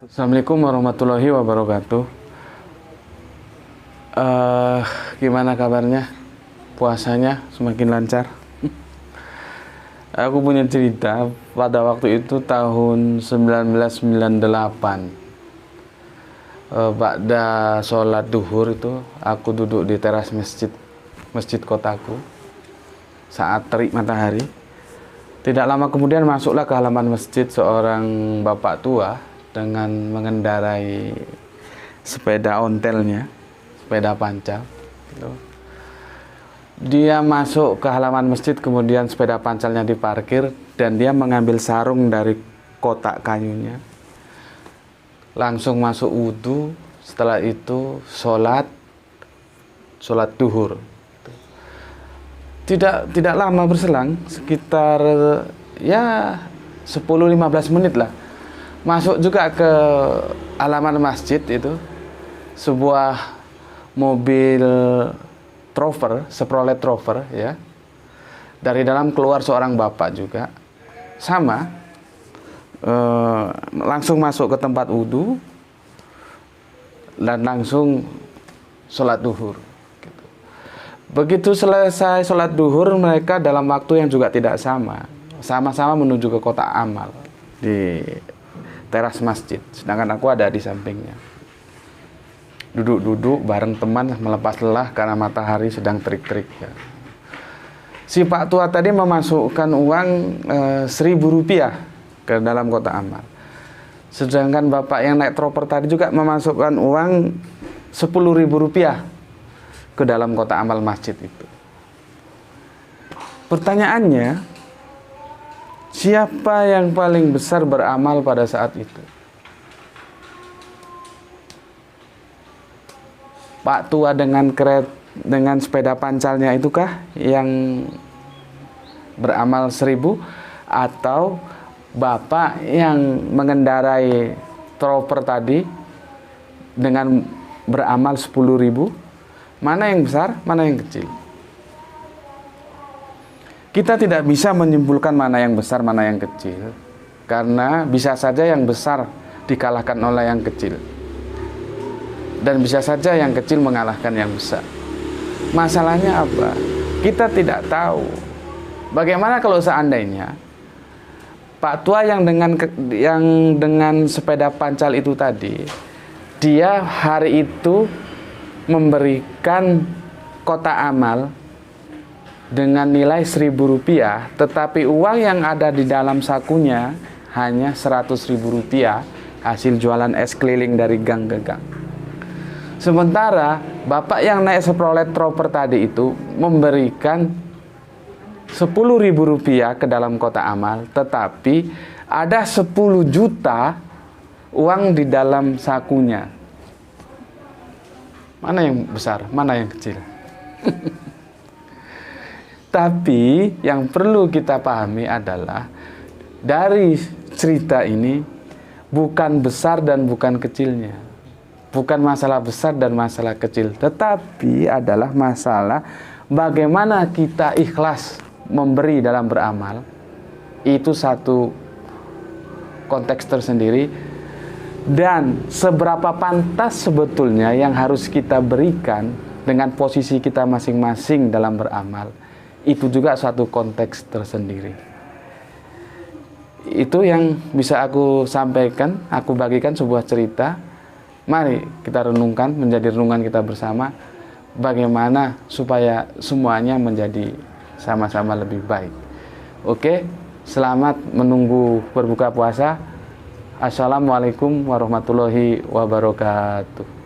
Assalamualaikum warahmatullahi wabarakatuh. Gimana kabarnya? Puasanya semakin lancar? Aku punya cerita pada waktu itu tahun 1998. Ba'da sholat duhur itu aku duduk di teras masjid kotaku saat terik matahari. Tidak lama kemudian masuklah ke halaman masjid seorang bapak tua dengan mengendarai sepeda ontelnya, sepeda pancal gitu. Dia masuk ke halaman masjid, kemudian sepeda pancalnya diparkir dan dia mengambil sarung dari kotak kayunya, langsung masuk wudhu. Setelah itu sholat duhur. Tidak lama berselang, sekitar ya 10-15 menit lah, masuk juga ke halaman masjid itu sebuah mobil Trover, Chevrolet Trover ya. Dari dalam keluar seorang bapak juga sama, langsung masuk ke tempat wudhu dan langsung sholat duhur gitu. Begitu selesai sholat duhur, mereka dalam waktu yang juga tidak sama-sama menuju ke kotak amal di teras masjid, sedangkan aku ada di sampingnya. Duduk-duduk bareng teman melepas lelah karena matahari sedang terik-terik ya. Si Pak tua tadi memasukkan uang 1.000 rupiah ke dalam kotak amal, sedangkan bapak yang naik troper tadi juga memasukkan uang 10.000 rupiah ke dalam kotak amal masjid itu. Pertanyaannya, siapa yang paling besar beramal pada saat itu? Pak tua dengan sepeda pancalnya itukah yang beramal 1.000, atau bapak yang mengendarai troper tadi dengan beramal 10.000? Mana yang besar, mana yang kecil? Kita tidak bisa menyimpulkan mana yang besar, mana yang kecil, karena bisa saja yang besar dikalahkan oleh yang kecil, dan bisa saja yang kecil mengalahkan yang besar. Masalahnya apa? Kita tidak tahu. Bagaimana kalau seandainya Pak tua yang dengan sepeda pancal itu tadi, dia hari itu memberikan kotak amal dengan nilai 1.000 rupiah, tetapi uang yang ada di dalam sakunya hanya 100.000 rupiah hasil jualan es keliling dari gang ke gang. Sementara bapak yang naik Chevrolet Troper tadi itu memberikan 10.000 rupiah ke dalam kotak amal, tetapi ada 10 juta uang di dalam sakunya. Mana yang besar, mana yang kecil? Tapi yang perlu kita pahami adalah dari cerita ini bukan besar dan bukan kecilnya, bukan masalah besar dan masalah kecil, tetapi adalah masalah bagaimana kita ikhlas memberi dalam beramal. Itu satu konteks tersendiri, dan seberapa pantas sebetulnya yang harus kita berikan dengan posisi kita masing-masing dalam beramal, itu juga suatu konteks tersendiri. Itu yang bisa aku sampaikan, aku bagikan sebuah cerita. Mari kita renungkan, menjadi renungan kita bersama, bagaimana supaya semuanya menjadi sama-sama lebih baik. Oke, selamat menunggu berbuka puasa. Assalamualaikum warahmatullahi wabarakatuh.